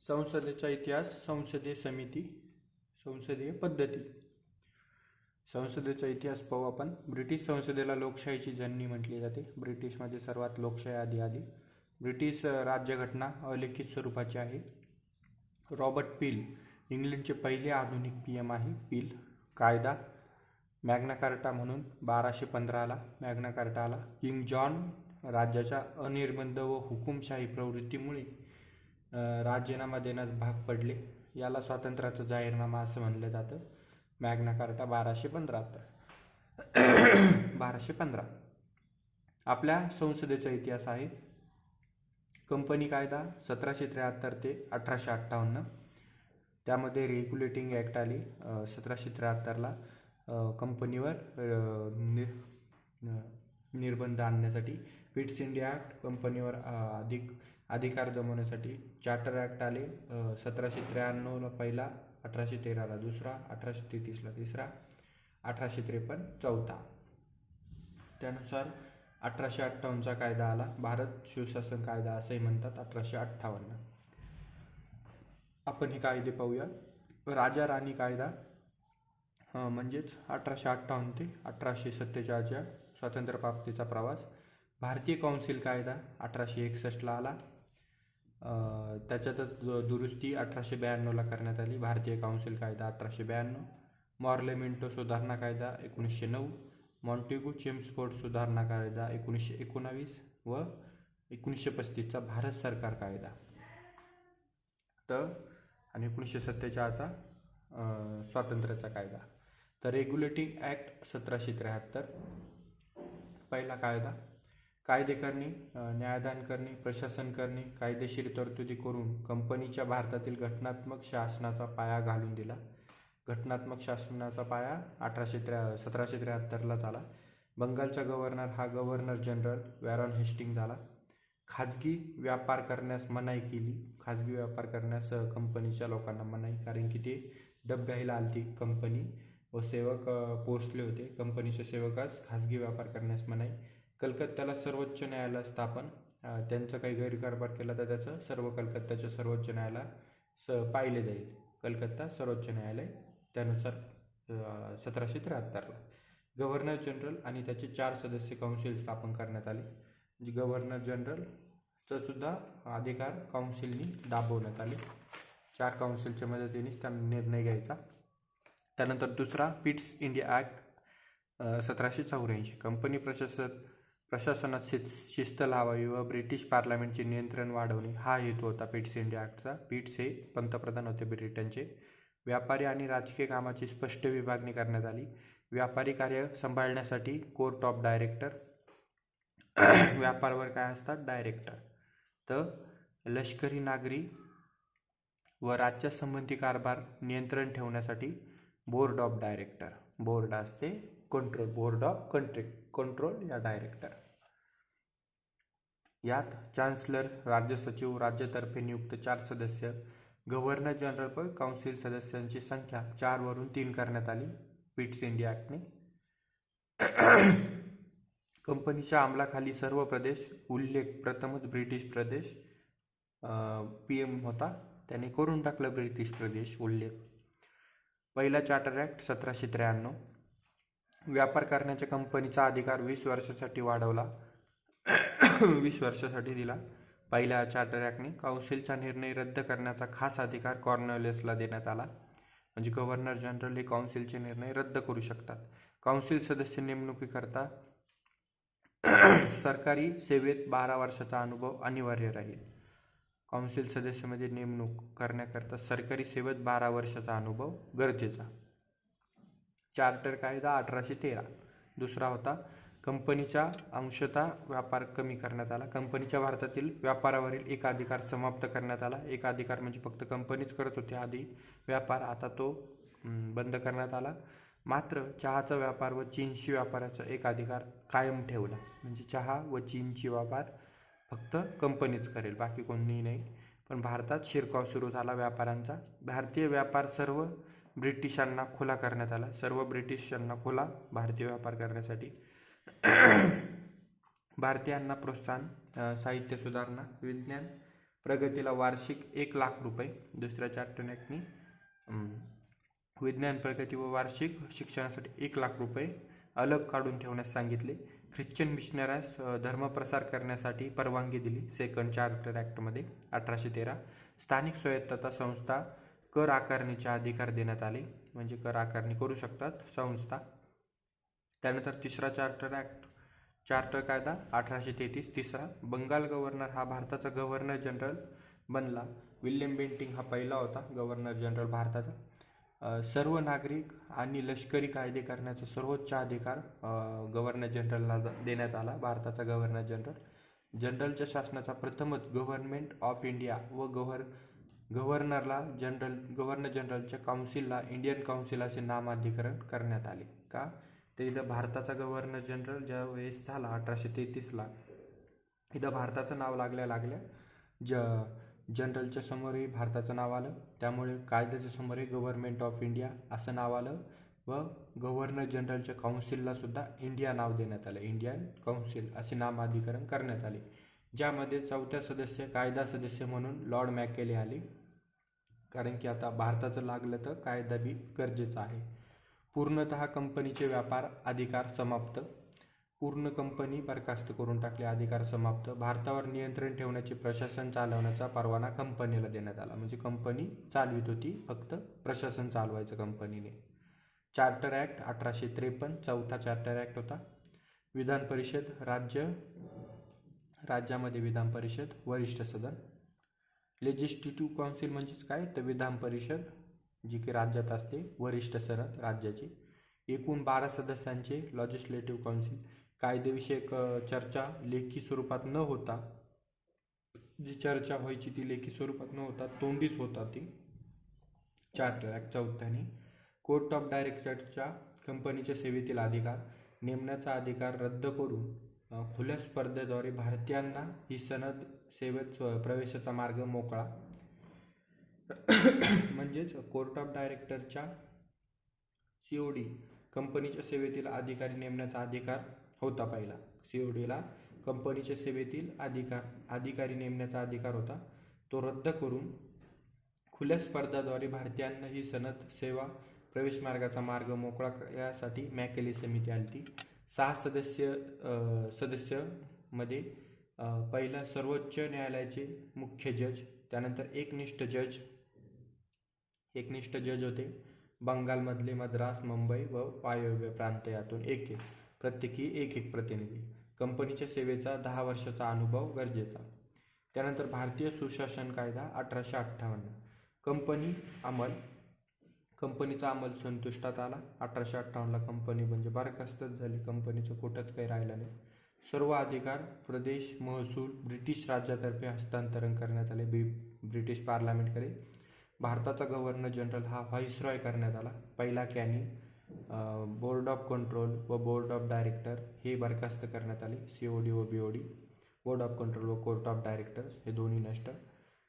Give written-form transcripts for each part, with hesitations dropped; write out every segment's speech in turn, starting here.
संसदेचा इतिहास, संसदीय समिती, संसदीय पद्धती. संसदेचा इतिहास पाहू आपण. ब्रिटिश संसदेला लोकशाहीची जननी म्हटली जाते. ब्रिटिशमध्ये सर्वात लोकशाही आधी. ब्रिटिश राज्यघटना अलिखित स्वरूपाची आहे. रॉबर्ट पील इंग्लंडचे पहिले आधुनिक PM आहे. पील. कायदा मॅग्ना कार्टा म्हणून 1215ला मॅग्ना कार्टा आला. किंग जॉन राज्याच्या अनिर्बंध व हुकुमशाही प्रवृत्तीमुळे राजीनामा देण्यास भाग पडले. याला स्वातंत्र्याचा जाहीरनामा असं म्हणलं जातं. Magna carta 1215. आपल्या संसदेचा इतिहास आहे. कंपनी कायदा 1773 ते 1858. त्यामध्ये रेग्युलेटिंग ॲक्ट आली 1773ला. कंपनीवर निर्बंध आणण्यासाठी. पिट्स इंडिया ॲक्ट कंपनीवर अधिकार जमवण्यासाठी. चार्टर ॲक्ट आले 1793ला पहिला, 1813ला दुसरा, 1833ला तिसरा, 1853 चौथा. त्यानुसार 1858चा कायदा आला. भारत सुशासन कायदा असंही म्हणतात. 1858. आपण हे कायदे पाहूया. राजा राणी कायदा म्हणजेच 1858 ते 1847च्या स्वातंत्र्यप्राप्तीचा प्रवास. भारतीय कौन्सिल कायदा 1861ला आला. त्याच्यातच दुरुस्ती 1892ला करण्यात आली. भारतीय कौन्सिल कायदा 1892. मॉर्लेमेंटो सुधारणा कायदा 1909. मॉन्टेगू चेम्सफोर्ड सुधारणा कायदा 1919 व 1935चा भारत सरकार कायदा. आणि 1947चा स्वातंत्र्याचा कायदा. तर रेग्युलेटिंग ॲक्ट 1773. पहिला कायदा. कायदे करणे, न्यायदान करणे, प्रशासन करणे, कायदेशीर तरतुदी करून कंपनीच्या भारतातील घटनात्मक शासनाचा पाया घालून दिला. घटनात्मक शासनाचा पाया 1773ला झाला. बंगालचा गव्हर्नर हा गव्हर्नर जनरल वॅरन हेस्टिंग झाला. खाजगी व्यापार करण्यास मनाई केली. खाजगी व्यापार करण्यास कंपनीच्या लोकांना मनाई, कारण की ते डबघाईला आलती कंपनी व सेवक पोहोचले होते. कंपनीचे सेवकास खाजगी व्यापार करण्यास मनाई. कलकत्त्याला सर्वोच्च न्यायालय स्थापन. त्यांचं काही गैरकारभार केला तर त्याचं सर्व कलकत्त्याच्या सर्वोच्च न्यायालयाला पाहिले जाईल. कलकत्ता सर्वोच्च न्यायालय. त्यानुसार 1773ला गव्हर्नर जनरल आणि त्याचे 4 सदस्य काउन्सिल स्थापन करण्यात आले. म्हणजे गव्हर्नर जनरलचा सुद्धा अधिकार काउन्सिलनी दाबवण्यात आले. 4 काउन्सिलच्या मदतीनेच त्यांना निर्णय घ्यायचा. त्यानंतर दुसरा पिट्स इंडिया ॲक्ट 1784. कंपनी प्रशासनात शिस्त लावावी व ब्रिटिश पार्लमेंटचे नियंत्रण वाढवणे हा हेतू होता पिट्स इंडिया ॲक्टचा. पिट्स हे पंतप्रधान होते ब्रिटनचे. व्यापारी आणि राजकीय कामाची स्पष्ट विभागणी करण्यात आली. व्यापारी कार्य सांभाळण्यासाठी कोर्ट ऑफ डायरेक्टर. व्यापारावर काय असतात? डायरेक्टर. तर लष्करी, नागरी व राज्यासंबंधी कारभार नियंत्रण ठेवण्यासाठी बोर्ड ऑफ डायरेक्टर. बोर्ड असते कंट्रोल. बोर्ड ऑफ कंट्रोल या डायरेक्टर. यात चान्सलर, राज्य सचिव, राज्यातर्फे नियुक्त 4 सदस्य, गव्हर्नर जनरल व काउन्सिल सदस्यांची संख्या 4 वरून 3 करण्यात आली पिट्स इंडिया ॲक्टने. कंपनीच्या अंमलाखाली सर्व प्रदेश. उल्लेख प्रथमच ब्रिटिश प्रदेश. PM होता, त्याने करून टाकलं ब्रिटिश प्रदेश उल्लेख. पहिला चार्टर ॲक्ट 1793. व्यापार करण्याच्या कंपनीचा अधिकार 20 वर्षासाठी वाढवला. 20 वर्षासाठी दिला. पहिल्या चार्टर ॲक्टने काउन्सिलचा निर्णय रद्द करण्याचा खास अधिकार कॉर्नवलिसला देण्यात आला. म्हणजे गव्हर्नर जनरल हे काउन्सिलचे निर्णय रद्द करू शकतात. काउन्सिल सदस्य नेमणुकीकरता सरकारी सेवेत 12 वर्षाचा अनुभव अनिवार्य राहील. काउन्सिल सदस्यामध्ये नेमणूक करण्याकरता सरकारी सेवेत 12 वर्षाचा अनुभव गरजेचा. चार्टर कायदा 1813. दुसरा होता कंपनीचा अंशतः व्यापार कमी करण्यात आला. कंपनीच्या भारतातील व्यापारावरील एकाधिकार समाप्त करण्यात आला. एकाधिकार म्हणजे फक्त कंपनीच करत होती आधी व्यापार, आता तो बंद करण्यात आला. मात्र चहाचा व्यापार व चीनशी व्यापाराचा एकाधिकार कायम ठेवला. म्हणजे चहा व चीनची व्यापार फक्त कंपनीच करेल, बाकी कोणीही नाही. पण भारतात शिरकाव सुरू झाला व्यापाऱ्यांचा. भारतीय व्यापार सर्व ब्रिटिशांना खुला करण्यात आला. सर्व ब्रिटिशांना खुला भारतीय व्यापार करण्यासाठी. भारतीयांना प्रोत्साहन, साहित्य सुधारणा, विज्ञान प्रगतीला वार्षिक 1,00,000 रुपये. दुसऱ्या चार्टर ॲक्टनी विज्ञान प्रगती व वार्षिक शिक्षणासाठी 1,00,000 रुपये अलग काढून ठेवण्यास सांगितले. ख्रिश्चन मिशनऱ्यास धर्मप्रसार करण्यासाठी परवानगी दिली सेकंड चार्टर ॲक्टमध्ये 1813. स्थानिक स्वायत्तता संस्था कर आकारणीचे अधिकार देण्यात आले, म्हणजे कर आकारणी करू शकतात संस्था. त्यानंतर तिसरा चार्टर कायदा 1833. तिसरा, बंगाल गव्हर्नर हा भारताचा गव्हर्नर जनरल बनला. विल्यम बेंटिंक हा पहिला होता गव्हर्नर जनरल भारताचा. सर्व नागरिक आणि लष्करी कायदे करण्याचा सर्वोच्च अधिकार गव्हर्नर जनरलला देण्यात आला. भारताचा गव्हर्नर जनरलच्या शासनाचा प्रथमच गव्हर्नमेंट ऑफ इंडिया व गव्हर्नर जनरलच्या काउन्सिलला इंडियन काउन्सिल असे नामाधिकरण करण्यात आले. का ते इथं भारताचा गव्हर्नर जनरल ज्या वेळेस झाला 1833ला, इथं भारताचं नाव लागल्या जनरलच्या समोरही भारताचं नाव आलं, त्यामुळे कायद्याच्या समोरही गव्हर्नमेंट ऑफ इंडिया असं नाव आलं व गव्हर्नर जनरलच्या काउन्सिलला सुद्धा इंडिया नाव देण्यात आलं. इंडियन काउन्सिल असे नामाधिकरण करण्यात आले, ज्यामध्ये 4थ्या सदस्य कायदा सदस्य म्हणून लॉर्ड मॅकेले आले, कारण की आता भारताचं लागलं तर कायदा बी गरजेचा आहे. पूर्णतः कंपनीचे व्यापार अधिकार समाप्त. पूर्ण कंपनी बरखास्त करून टाकली, अधिकार समाप्त. भारतावर नियंत्रण ठेवण्याचे प्रशासन चालवण्याचा परवाना कंपनीला देण्यात आला, म्हणजे कंपनी चालवित होती, फक्त प्रशासन चालवायचं कंपनीने. चार्टर ॲक्ट 1853 चौथा चार्टर ॲक्ट होता. विधान परिषद राज्यामध्ये विधान परिषद, वरिष्ठ सदन. लेजिस्लेटिव्ह काउन्सिल म्हणजेच काय तर विधान परिषद जी की राज्यात असते, वरिष्ठ सदन राज्याची. एकूण 12 सदस्यांचे लेजिस्लेटिव्ह काउन्सिल. कायदेविषयक चर्चा लेखी स्वरूपात न होता, जी चर्चा व्हायची ती लेखी स्वरूपात न होता तोंडीच होता ती चार्टर ॲक्ट चौथ्याने. कोर्ट ऑफ डायरेक्टरच्या कंपनीच्या सेवेतील अधिकार नेमण्याचा अधिकार रद्द करून खुल्या स्पर्धेद्वारे भारतीयांना ही सनद सेवेत प्रवेशाचा मार्ग मोकळा. म्हणजेच कोर्ट ऑफ डायरेक्टरच्या COD कंपनीच्या सेवेतील अधिकारी नेमण्याचा अधिकार होता पहिला. CODला कंपनीच्या सेवेतील अधिकारी नेमण्याचा अधिकार होता, तो रद्द करून खुल्या स्पर्धाद्वारे भारतीयांना ही सनद सेवा प्रवेश मार्गाचा मार्ग मोकळा यासाठी मॅकेले समिती आली ती. 6 सदस्य मध्ये पहिला सर्वोच्च न्यायालयाचे मुख्य जज, त्यानंतर एकनिष्ठ जज होते बंगालमधले, मद्रास, मुंबई व वायव्य प्रांत यातून प्रत्येकी एक प्रतिनिधी. कंपनीच्या सेवेचा 10 वर्षाचा अनुभव गरजेचा. त्यानंतर भारतीय सुशासन कायदा 1858. कंपनीचा अंमल संपुष्टात आला. 1858ला कंपनी म्हणजे बरखास्तच झाली, कंपनीचं कुठंच काही राहिलं नाही. सर्व अधिकार, प्रदेश, महसूल ब्रिटिश राज्यातर्फे हस्तांतरण करण्यात आले ब्रिटिश पार्लमेंटकडे. भारताचा गव्हर्नर जनरल हा व्हाईसरॉय करण्यात आला. पहिला कॅनी, बोर्ड ऑफ कंट्रोल व बोर्ड ऑफ डायरेक्टर हे बरखास्त करण्यात आले. COD व BOD, बोर्ड ऑफ कंट्रोल व कोर्ट ऑफ डायरेक्टर्स हे दोन्ही नष्ट.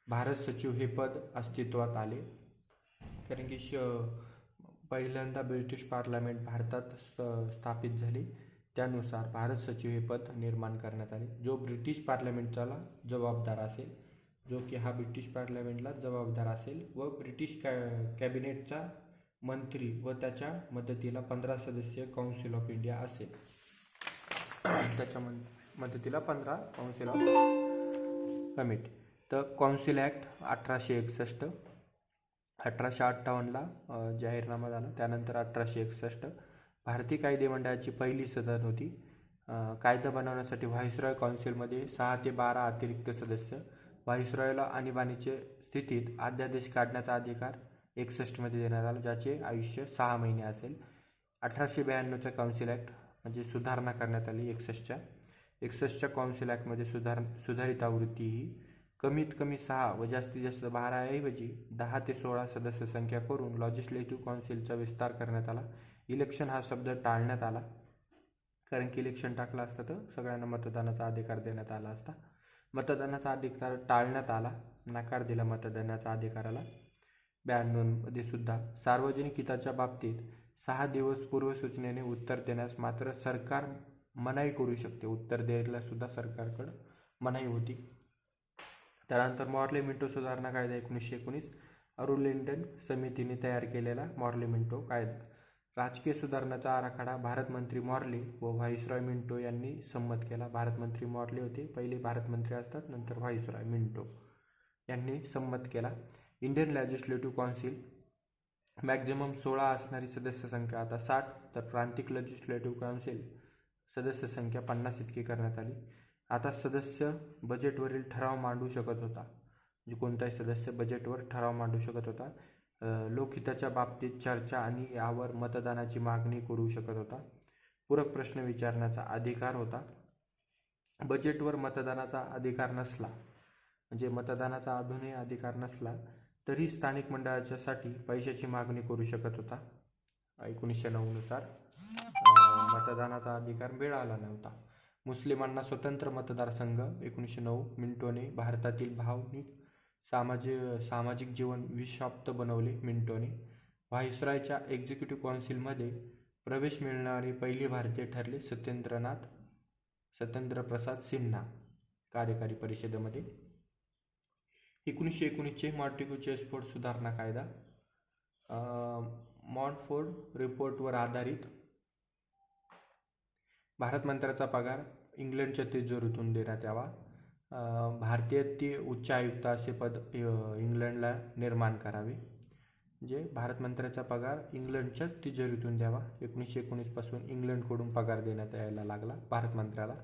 भारत सचिव हे पद अस्तित्वात आले, कारण की पहिल्यांदा ब्रिटिश पार्लमेंट भारतात स्थापित झाले, त्यानुसार भारत सचिव हे पद निर्माण करण्यात आले, जो ब्रिटिश पार्लमेंटला जबाबदार असेल, जो की हा ब्रिटिश पार्लमेंटला जबाबदार असेल व ब्रिटिश कॅबिनेटचा मंत्री व त्याच्या मदतीला 15 सदस्य काउन्सिल ऑफ इंडिया असेल, त्याच्या मदतीला 15 काउन्सिल ऑफ कमिटी. तर काउन्सिल ॲक्ट 1861. 1858ला जाहीरनामा झाला. त्यानंतर 1861 भारतीय कायदे मंडळाची पहिली सदन होती. कायदा बनवण्यासाठी व्हाईसरॉय काउन्सिलमध्ये 6 ते 12 अतिरिक्त सदस्य. व्हाईसरॉयला आणीबाणीच्या स्थितीत अध्यादेश काढण्याचा अधिकार 61 मध्ये देण्यात आला, ज्याचे आयुष्य 6 महिने असेल. 1892चा काउन्सिल ॲक्ट म्हणजे सुधारणा करण्यात आली. 61च्या काउन्सिल ॲक्टमध्ये सुधारित आवृत्ती ही कमीत कमी 6 व जास्तीत जास्त 12 ऐवजी 10 ते 16 सदस्य संख्या करून लेजिस्लेटिव्ह काउन्सिलचा विस्तार करण्यात आला. इलेक्शन हा शब्द टाळण्यात आला, कारण की इलेक्शन टाकलं असतं तर सगळ्यांना मतदानाचा अधिकार देण्यात आला असता. मतदानाचा अधिकार टाळण्यात आला, नकार दिला मतदानाच्या अधिकाराला. 92मध्ये सुद्धा सार्वजनिक हिताच्या बाबतीत 6 दिवस पूर्वसूचनेने उत्तर देण्यास मात्र सरकार मनाई करू शकते. उत्तर द्यायला सुद्धा सरकारकडं मनाई होती. त्यानंतर मॉर्ले मिंटो सुधारणा कायदा 1919 अरुल लिंडन समितीने तयार केलेला मॉर्ले मिंटो कायदा. राजकीय सुधारणाचा आराखडा भारत मंत्री मॉर्ले व व्हाईसरॉय मिंटो यांनी संमत केला. भारत मंत्री मॉर्ले होते, पहिले भारत मंत्री असतात, नंतर व्हाईसरॉय मिंटो यांनी संमत केला. इंडियन लेजिस्लेटिव्ह काउन्सिल मॅक्झिमम 16 असणारी सदस्य संख्या आता 60, तर प्रांतिक लेजिस्लेटिव्ह काउन्सिल सदस्य संख्या 50 इतकी करण्यात आली. आता सदस्य बजेटवरील ठराव मांडू शकत होता, म्हणजे कोणताही सदस्य बजेटवर ठराव मांडू शकत होता. लोकहिताच्या बाबतीत चर्चा आणि यावर मतदानाची मागणी करू शकत होता. पूरक प्रश्न विचारण्याचा अधिकार होता. बजेटवर मतदानाचा अधिकार नसला, म्हणजे मतदानाचा अजूनही अधिकार नसला तरी स्थानिक मंडळाच्यासाठी पैशाची मागणी करू शकत होता. 1909 नुसार मतदानाचा अधिकार मिळाला नव्हता. मुस्लिमांना स्वतंत्र मतदारसंघ 1909 मिंटोने भारतातील भावनिक सामाजिक जीवन विषाक्त बनवले. मिंटोने व्हाईसरॉयच्या एक्झिक्युटिव्ह काउन्सिलमध्ये प्रवेश मिळणारे पहिले भारतीय ठरले. सत्येंद्र प्रसाद सिन्हा कार्यकारी परिषदेमध्ये. 1919चे मॉन्टेग्यू चेसफोर्ड सुधारणा कायदा मॉन्टफोर्ड रिपोर्टवर आधारित. भारत मंत्र्याचा पगार इंग्लंडच्या तिजोरीतून देण्यात यावा. भारतीय उच्च आयुक्त असे पद इंग्लंडला निर्माण करावे. म्हणजे भारत मंत्र्याचा पगार इंग्लंडच्याच तिजोरीतून द्यावा. 1919 पासून इंग्लंडकडून पगार देण्यात यायला लागला भारत मंत्र्याला.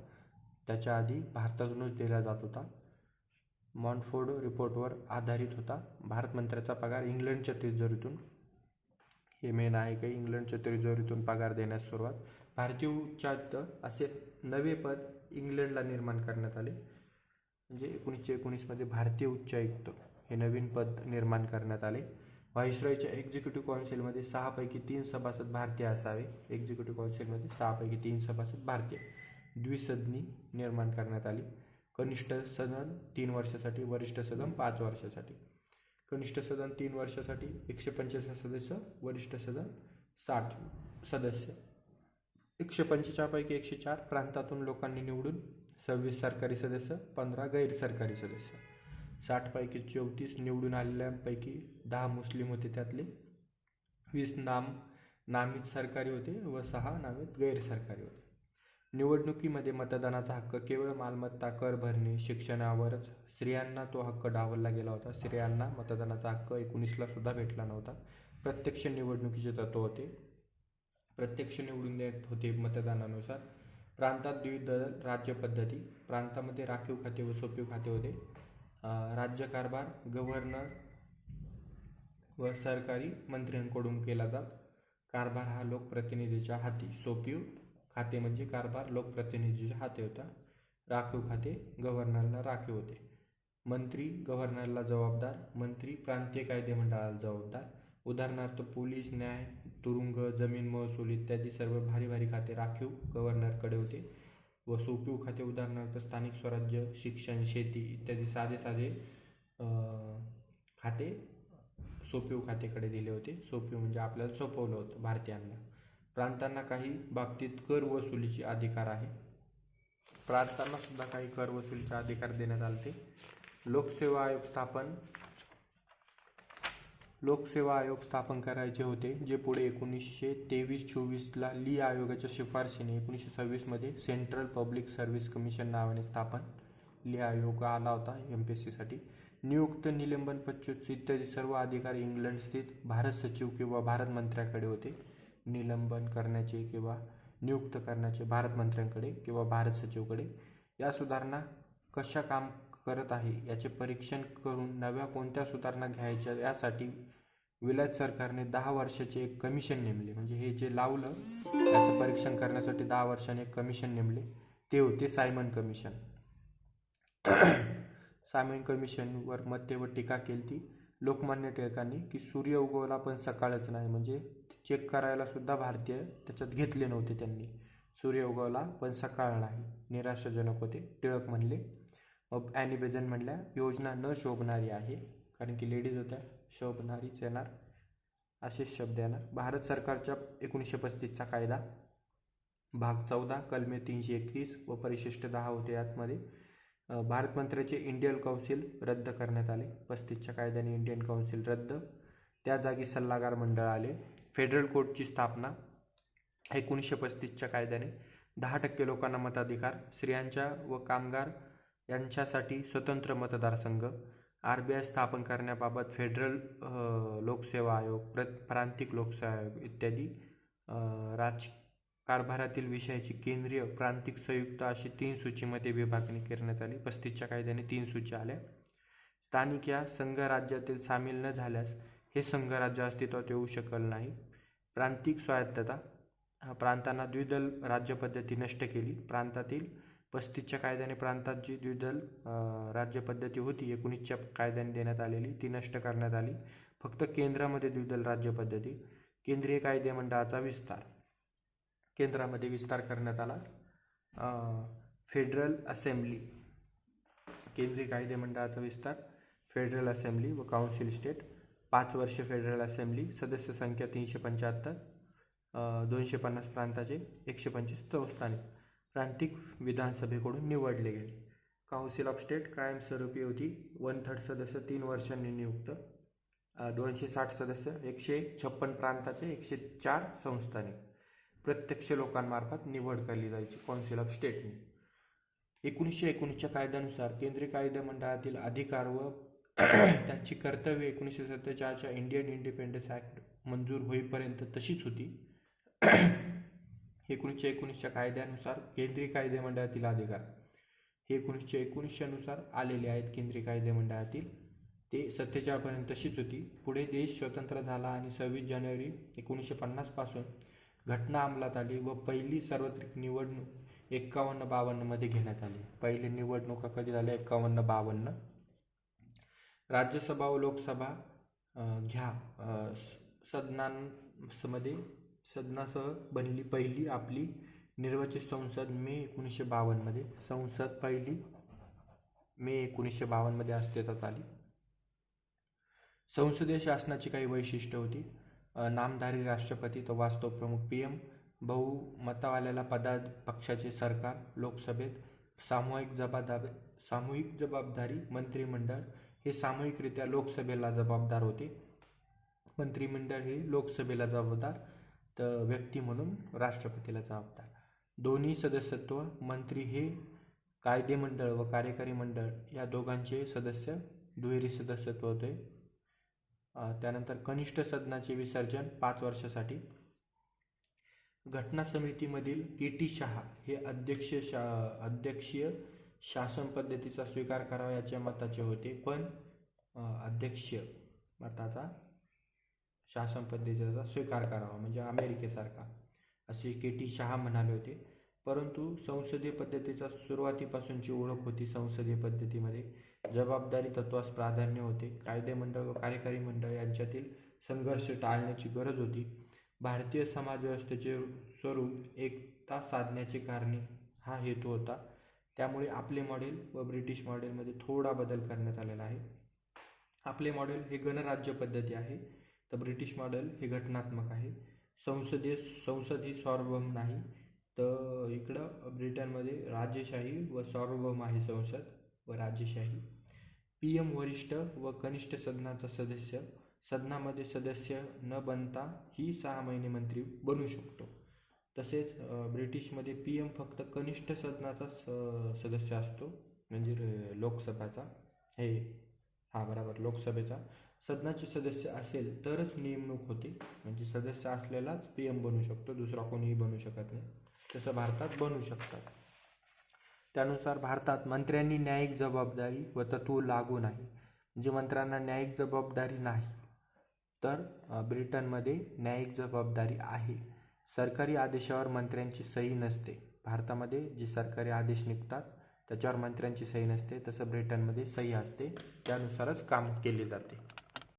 त्याच्या आधी भारतातूनच दिला जात होता. मॉन्टफोर्ड रिपोर्टवर आधारित होता. भारत मंत्र्याचा पगार इंग्लंडच्या तिजोरीतून, हे मेन आहे की इंग्लंडच्या तिजोरीतून पगार देण्यास सुरुवात. भारतीय उच्चायुक्त असे नवे पद इंग्लंडला निर्माण करण्यात आले. म्हणजे 1919मध्ये भारतीय उच्चायुक्त हे नवीन पद निर्माण करण्यात आले. व्हाईसरॉयच्या एक्झिक्युटिव्ह काउन्सिलमध्ये 6 पैकी 3 सभासद भारतीय असावे. एक्झिक्युटिव्ह काउन्सिलमध्ये 6 पैकी 3 सभासद भारतीय. द्विसदनी निर्माण करण्यात आली. कनिष्ठ सदन 3 वर्षासाठी, वरिष्ठ सदन 5 वर्षासाठी. कनिष्ठ सदन 3 वर्षासाठी 145 सदस्य, वरिष्ठ सदन 60 सदस्य. 145 पैकी 104 प्रांतातून लोकांनी निवडून, 26 सरकारी सदस्य, 15 गैर सरकारी सदस्य. 60 पैकी 34 निवडून आलेल्यांपैकी 10 मुस्लिम होते, त्यातले 20 नामित सरकारी होते व 6 नामित गैर सरकारी होते. निवडणुकीमध्ये मतदानाचा हक्क केवळ मालमत्ता कर भरणे, शिक्षणावरच. स्त्रियांना तो हक्क डावलला गेला होता. स्त्रियांना मतदानाचा हक्क 19ला सुद्धा भेटला नव्हता. प्रत्यक्ष निवडणुकीचे तत्व होते. प्रत्यक्ष निवडून देत होते मतदानानुसार. प्रांतात द्विदल राज्य पद्धती. प्रांतामध्ये राखीव खाते व सोपीव खाते होते. राज्यकारभार गव्हर्नर व सरकारी मंत्र्यांकडून केला जात. कारभार हा लोकप्रतिनिधीच्या हाती. सोपीव खाते म्हणजे कारभार लोकप्रतिनिधीच्या हाती होता. राखीव खाते गव्हर्नरला राखीव होते. मंत्री गव्हर्नरला जबाबदार. मंत्री प्रांतीय कायदे मंडळाला जबाबदार. उदाहरणार्थ पोलीस, न्याय, तुरुंग, जमीन, महसूल इत्यादी सर्व भारी खाते राखीव गव्हर्नरकडे होते. व सोपीव खाते उदाहरणार्थ स्थानिक स्वराज्य, शिक्षण, शेती इत्यादी साधे खाते सोपीव खातेकडे दिले होते. सोपीव म्हणजे आपल्याला सोपवलं होतं भारतीयांना. प्रांतांना काही बाबतीत कर वसुलीचे अधिकार आहे. प्रांतांना सुद्धा काही कर वसुलीचे अधिकार देण्यात आले. लोकसेवा आयोग स्थापन करायचे होते, जे पुढे 1923-24ला ली आयोगाच्या शिफारशीने 1926मध्ये सेंट्रल पब्लिक सर्व्हिस कमिशन नावाने स्थापन. ली आयोग आला होता MPSCसाठी. नियुक्त, निलंबन, पदच्युत इत्यादी सर्व अधिकार इंग्लंड स्थित भारत सचिव किंवा भारत मंत्र्याकडे होते. निलंबन करण्याचे किंवा नियुक्त करण्याचे भारत मंत्र्यांकडे किंवा भारत सचिवकडे. या सुधारणा कशा काम करत आहे याचे परीक्षण करून नव्या कोणत्या सुधारणा घ्यायच्या यासाठी विलायत सरकारने 10 वर्षाचे एक कमिशन नेमले. म्हणजे हे जे लावलं त्याचं परीक्षण करण्यासाठी 10 वर्षांनी एक कमिशन नेमले. ते होते सायमन कमिशन. सायमन कमिशनवर मते व टीका केली ती लोकमान्य टिळकांनी की सूर्य उगवला पण सकाळच नाही. म्हणजे चेक करायला सुद्धा भारतीय त्याच्यात घेतले नव्हते त्यांनी. सूर्य उगवला पण सकाळ नाही, निराशाजनक होते. टिळक म्हणले. मग ॲनी बेझंट म्हणल्या योजना न शोभणारी आहे, कारण की लेडीज होत्या, शोभणारीच येणार असेच शब्द येणार. भारत सरकारच्या 1935चा कायदा भाग 14 कलमे 331 व परिशिष्ट 10 होते. यातमध्ये भारत मंत्र्याचे इंडियन काउन्सिल रद्द करण्यात आले. 35च्या कायद्याने इंडियन काउन्सिल रद्द, त्या जागी सल्लागार मंडळ आले. फेडरल कोर्टची स्थापना 1935च्या कायद्याने. 10% लोकांना मताधिकार, स्त्रियांच्या व कामगार यांच्यासाठी स्वतंत्र मतदारसंघ. RBI स्थापन करण्याबाबत फेडरल लोकसेवा आयोग, प्रांतिक लोकसेवा आयोग इत्यादी. कारभारातील विषयाची केंद्रीय, प्रांतिक, संयुक्त अशी 3 सूचीमध्ये विभागणी करण्यात आली. 35च्या कायद्याने 3 सूची आल्या. स्थानिक या संघ राज्यातील सामील न झाल्यास हे संघराज्य अस्तित्वात येऊ शकल नाही. प्रांतिक स्वायत्तता, प्रांतांना द्विदल राज्यपद्धती नष्ट केली. प्रांतातील 35च्या कायद्याने प्रांतात जी द्विदल राज्यपद्धती होती 19च्या कायद्याने देण्यात आलेली ती नष्ट करण्यात आली. फक्त केंद्रामध्ये द्विदल राज्यपद्धती. केंद्रीय कायदेमंडळाचा विस्तार, केंद्रामध्ये विस्तार करण्यात आला. फेडरल असेंब्ली, केंद्रीय कायदेमंडळाचा विस्तार, फेडरल असेंब्ली व काउन्सिल स्टेट. 5 वर्ष फेडरल असेंब्ली, सदस्य संख्या 375, 250 प्रांताचे, 125 संस्थाने. प्रांतिक विधानसभेकडून निवडले गेले. काउन्सिल ऑफ स्टेट कायमस्वरूपी होती. 1/3 सदस्य 3 वर्षांनी नियुक्त. 260 सदस्य, 156 प्रांताचे, 104 संस्थाने. प्रत्यक्ष लोकांमार्फत निवड केली जायची काउन्सिल ऑफ स्टेटने. 1919च्या कायद्यानुसार केंद्रीय कायदेमंडळातील अधिकार व त्यांची कर्तव्ये 1947च्या इंडियन इंडिपेंडन्स ॲक्ट मंजूर होईपर्यंत तशीच होती. 1919च्या कायद्यानुसार केंद्रीय कायदेमंडळातील अधिकार हे 1919 नुसार आलेले आहेत. केंद्रीय कायदेमंडळातील ते 47 पर्यंत तशीच होती. पुढे देश स्वतंत्र झाला आणि 26 जानेवारी 1950 पासून घटना अंमलात आली व पहिली सार्वत्रिक निवडणूक 51-52 मध्ये घेण्यात आली. पहिली निवडणुका कधी झाल्या? 51-52. राज्यसभा व लोकसभा सदनासह बनली पहिली आपली निर्वाचित संसद मे 1952 मध्ये. संसद पहिली मे 1952 मध्ये अस्तित्वात आली. संसदीय शासनाची काही वैशिष्ट्ये होती. नामधारी राष्ट्रपती तो वास्तव प्रमुख PM, बहुमतावाल्याला पक्षाचे सरकार, लोकसभेत सामूहिक जबाबदारी. मंत्रिमंडळ हे सामूहिकरित्या लोकसभेला जबाबदार होते. मंत्रिमंडळ हे लोकसभेला जबाबदार, तर व्यक्ती म्हणून राष्ट्रपतीला जबाबदार. दोन्ही सदस्यत्व. मंत्री हे कायदेमंडळ व कार्यकारी मंडळ या दोघांचे सदस्य, दुहेरी सदस्यत्व होते. त्यानंतर कनिष्ठ सदनाचे विसर्जन 5 वर्षासाठी. घटना समितीमधील KT शहा हे अध्यक्षीय शासन पद्धतीचा स्वीकार करावा याच्या मताचे होते, पण अध्यक्षीय मताचा शासन पद्धतीचा स्वीकार करावा म्हणजे अमेरिकेसारखा असे KT शहा म्हणाले होते. परंतु संसदीय पद्धतीचा सुरुवातीपासूनची ओळख होती. संसदीय पद्धतीमध्ये जबाबदारी तत्वास प्राधान्य होते. कायदेमंडळ व कार्यकारी मंडळ यांच्यातील संघर्ष टाळण्याची गरज होती. भारतीय समाजव्यवस्थेचे स्वरूप एकता साधण्याचे कारणे हा हेतू होता. त्यामुळे आपले मॉडेल व ब्रिटिश मॉडेलमध्ये थोडा बदल करण्यात आलेला आहे. आपले मॉडेल हे गणराज्य पद्धती आहे, तर ब्रिटिश मॉडेल हे घटनात्मक आहे. संसद ही सार्वभौम नाही, तर इकडं ब्रिटनमध्ये राजेशाही व सार्वभौम आहे संसद व राजेशाही. PM वरिष्ठ व कनिष्ठ सदनाचा सदस्य. सदनामध्ये सदस्य न बनता ही 6 महिने मंत्री बनू शकतो. तसेच ब्रिटिशमध्ये PM फक्त कनिष्ठ सदनाचा सदस्य असतो, म्हणजे लोकसभेचा लोकसभेचा. सदनाचे सदस्य असेल तरच नेमणूक होते, म्हणजे सदस्य असलेलाच PM बनू शकतो, दुसरा कोणीही बनू शकत नाही. तसं भारतात बनू शकतात. त्यानुसार भारतात मंत्र्यांनी न्यायिक जबाबदारी व तत्व लागू नाही, म्हणजे मंत्र्यांना न्यायिक जबाबदारी नाही. तर ब्रिटनमध्ये न्यायिक जबाबदारी आहे. सरकारी आदेशावर मंत्र्यांची सही नसते. भारतामध्ये जे सरकारी आदेश निघतात त्याच्यावर मंत्र्यांची सही नसते, तसं ब्रिटनमध्ये सही असते, त्यानुसारच काम केले जाते.